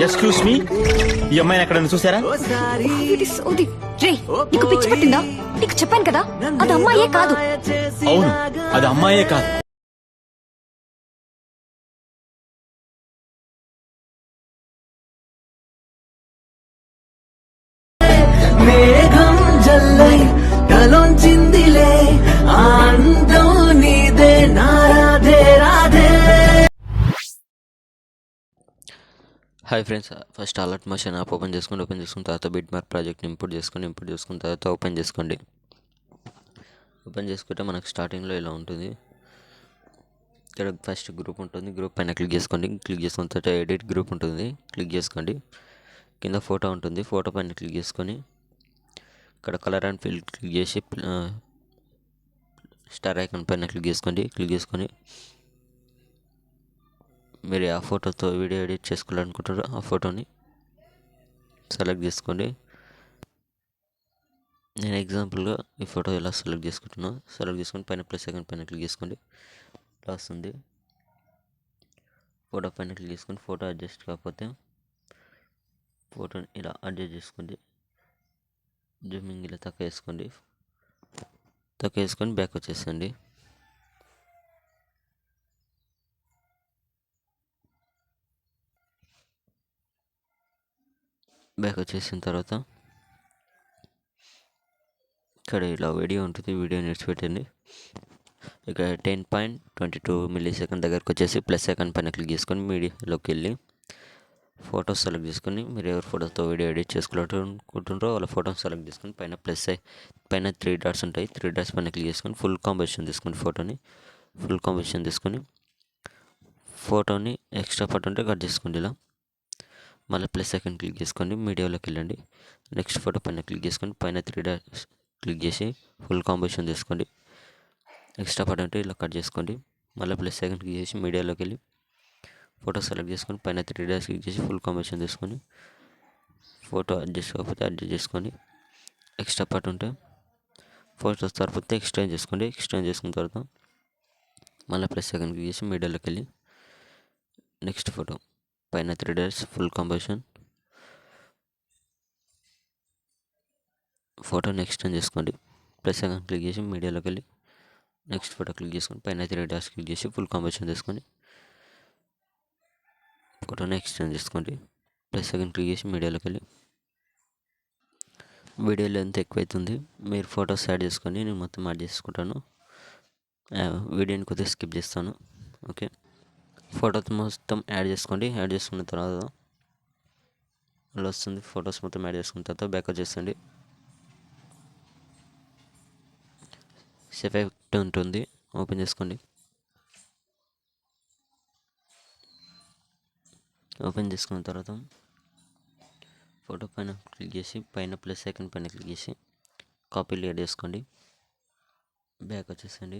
Excuse me, ఈ అమ్మాయిని ఎక్కడైనా చూసారా? నీకు పిచ్చి పట్టిందా? నీకు చెప్పాను కదా అది అమ్మాయే కాదు. అవును, అది అమ్మాయే కాదు. మేఘం జల్లై కలొంచిందిలే అందం నీదే నారాధే రాధే. Hi friends, first alert motion app open చేసుకున్న తర్వాత బిట్ మార్క్ ప్రాజెక్ట్ని ఇంపోర్ట్ చేసుకున్న తర్వాత ఓపెన్ చేసుకోండి. ఓపెన్ చేసుకుంటే మనకు స్టార్టింగ్లో ఇలా ఉంటుంది. ఇక్కడ ఫస్ట్ గ్రూప్ ఉంటుంది. గ్రూప్ పైన క్లిక్ చేసుకోండి. క్లిక్ చేసుకున్న తర్వాత ఎడిట్ గ్రూప్ ఉంటుంది, క్లిక్ చేసుకోండి. కింద ఫోటో ఉంటుంది, ఫోటో పైన క్లిక్ చేసుకొని ఇక్కడ కలర్ అండ్ ఫిల్ క్లిక్ చేసి స్టార్ ఐకాన్ పైన క్లిక్ చేసుకోండి. క్లిక్ చేసుకొని మీరు ఆ ఫోటోతో వీడియో ఎడిట్ చేసుకోవాలనుకుంటారో ఆ ఫోటోని సెలెక్ట్ చేసుకోండి. నేను ఎగ్జాంపుల్గా ఈ ఫోటో ఇలా సెలెక్ట్ చేసుకుంటున్నాను. సెలెక్ట్ చేసుకొని పైన ప్లస్ ఐకాన్ పైన క్లిక్ చేసుకోండి. ఇలా వస్తుంది. ఫోటో పైన క్లిక్ చేసుకొని ఫోటో అడ్జస్ట్ కాకపోతే ఫోటోని ఇలా అడ్జస్ట్ చేసుకోండి. జూమింగ్ ఇలా తక్కువ వేసుకొని బ్యాక్ వచ్చేసండి. బ్యాక్ వచ్చేసిన తర్వాత ఇక్కడ ఇలా వీడియో ఉంటుంది, వీడియో నిడిచిపెట్టండి. ఇక్కడ 10.22 మిల్లీ సెకండ్ దగ్గరకు వచ్చేసి ప్లస్ సెకండ్ పైన క్లిక్ చేసుకొని మీడియాలోకి వెళ్ళి ఫోటోస్ సెలెక్ట్ చేసుకొని మీరు ఎవరి ఫోటోతో వీడియో ఎడిట్ చేసుకోవాలనుకుంటున్నారో వాళ్ళ ఫోటోని సెలెక్ట్ చేసుకొని పైన 3 డాట్స్ ఉంటాయి. 3 డాట్స్ పైన క్లిక్ చేసుకొని ఫుల్ కాంబినేషన్ తీసుకొని ఫోటోని ఎక్స్ట్రా పార్ట్ ఉంటే కట్ చేసుకోండి. ఇలా మళ్ళీ ప్లస్ సెకండ్ క్లిక్ చేసుకోండి, మీడియాలోకి వెళ్ళండి. నెక్స్ట్ ఫోటో పైన క్లిక్ చేసుకొని పైన 3 డాట్స్ క్లిక్ చేసి ఫుల్ కాంబినేషన్ తీసుకోండి. ఎక్స్ట్రా పార్ట్ ఉంటే ఇలా కట్ చేసుకోండి. మళ్ళీ ప్లస్ సెకండ్ క్లిక్ చేసి మీడియాలోకి వెళ్ళి ఫోటో సెలెక్ట్ చేసుకొని పైన 3 డాట్స్ క్లిక్ చేసి ఫుల్ కాంబినేషన్ తీసుకొని ఫోటో అడ్జస్ట్ కాకపోతే అడ్జస్ట్ చేసుకొని ఎక్స్ట్రా పార్ట్ ఉంటే ఫోటో సరిపోతే ఎక్స్టెండ్ చేసుకోండి. ఎక్స్టెండ్ చేసుకున్న తర్వాత మళ్ళీ ప్లస్ సెకండ్ క్లిక్ చేసి మీడియాలోకి వెళ్ళి నెక్స్ట్ ఫోటో పైన 3 డాట్స్ ఫుల్ కాంబినేషన్ ఫోటోని ఎక్స్టెండ్ చేసుకోండి. ప్లస్ సెకండ్ క్లిక్ చేసి మీడియాలోకి వెళ్ళి నెక్స్ట్ ఫోటో క్లిక్ చేసుకొని పైన 3 డాట్స్ క్లిక్ చేసి ఫుల్ కాంబినేషన్ తీసుకొని ఫోటోని ఎక్స్టెండ్ చేసుకోండి. ప్లస్ సెకండ్ క్లిక్ చేసి మీడియాలోకి వెళ్ళి వీడియో లెంత్ ఎక్కువైతుంది, మీరు ఫొటోస్ యాడ్ చేసుకొని నేను మొత్తం యాడ్ చేసుకుంటాను. వీడియోని కొద్దిగా స్కిప్ చేస్తాను. ఓకే, ఫోటోస్ మొత్తం యాడ్ చేసుకోండి. యాడ్ చేసుకున్న తర్వాత అలా వస్తుంది. ఫొటోస్ మొత్తం యాడ్ చేసుకున్న తర్వాత బ్యాక్ వచ్చేసండి. సేఫ్ ఎఫెక్ట్ ఉంటుంది, ఓపెన్ చేసుకోండి. ఓపెన్ చేసుకున్న తర్వాత ఫోటో పైన క్లిక్ చేసి పైన ప్లస్ ఐకాన్ పైన క్లిక్ చేసి కాపీ యాడ్ చేసుకోండి. బ్యాక్ వచ్చేసండి.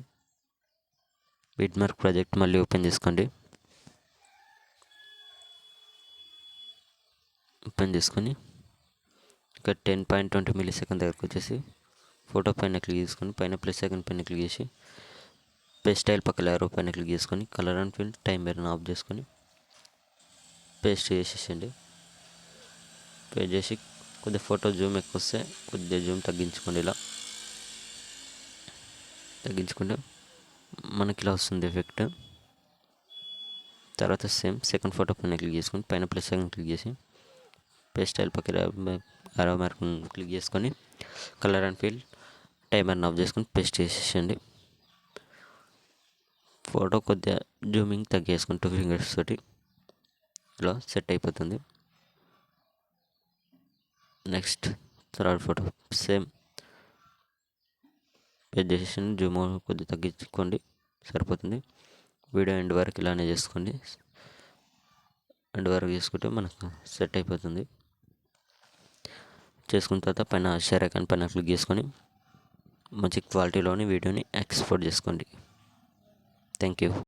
బిట్ మార్క్ ప్రాజెక్ట్ మళ్ళీ ఓపెన్ చేసుకోండి. ఓపెన్ చేసుకొని ఇక్కడ 10.20 మిల్లీ సెకండ్ దగ్గరకు వచ్చేసి ఫోటో పైన క్లిక్ చేసుకొని పైన ప్లస్ ఐకాన్ పైన క్లిక్ చేసి పేస్ట్ స్టైల్ పక్కన యారో పైన క్లిక్ చేసుకొని కలర్ అండ్ ఫిల్ టైమర్ని ఆఫ్ చేసుకొని పేస్ట్ చేసేసండి. పేస్ట్ చేసి కొద్దిగా ఫోటో జూమ్ ఎక్కువ వస్తే కొద్దిగా జూమ్ తగ్గించుకోండి. ఇలా తగ్గించుకుంటే మనకి ఇలా వస్తుంది ఎఫెక్ట్. తర్వాత సేమ్ సెకండ్ ఫోటో పైన క్లిక్ చేసుకొని పైన ప్లస్ ఐకాన్ క్లిక్ చేసి పేస్ట్ స్టైల్ పక్కన యారో మార్క్ క్లిక్ చేసుకొని కలర్ అండ్ ఫిల్ టైమర్ని ఆఫ్ చేసుకొని పేస్ట్ చేసేసండి. ఫోటో కొద్దిగా జూమింగ్ తగ్గేసుకొని 2 ఫింగర్స్ తోటి ఇలా సెట్ అయిపోతుంది. Next third photo same paste చేసేసి జూమ్ కొద్దిగా తగ్గించుకోండి, సరిపోతుంది. వీడియో ఎండ్ వరకు ఇలానే చేసుకోండి. ఎండ్ వరకు చేసుకుంటే మనకు సెట్ అయిపోతుంది. చేసుకున్న తర్వాత పైన షేర్ ఐకాన్ పైన క్లిక్ చేసుకొని మంచి క్వాలిటీలోని వీడియోని ఎక్స్పోర్ట్ చేసుకోండి. Thank you.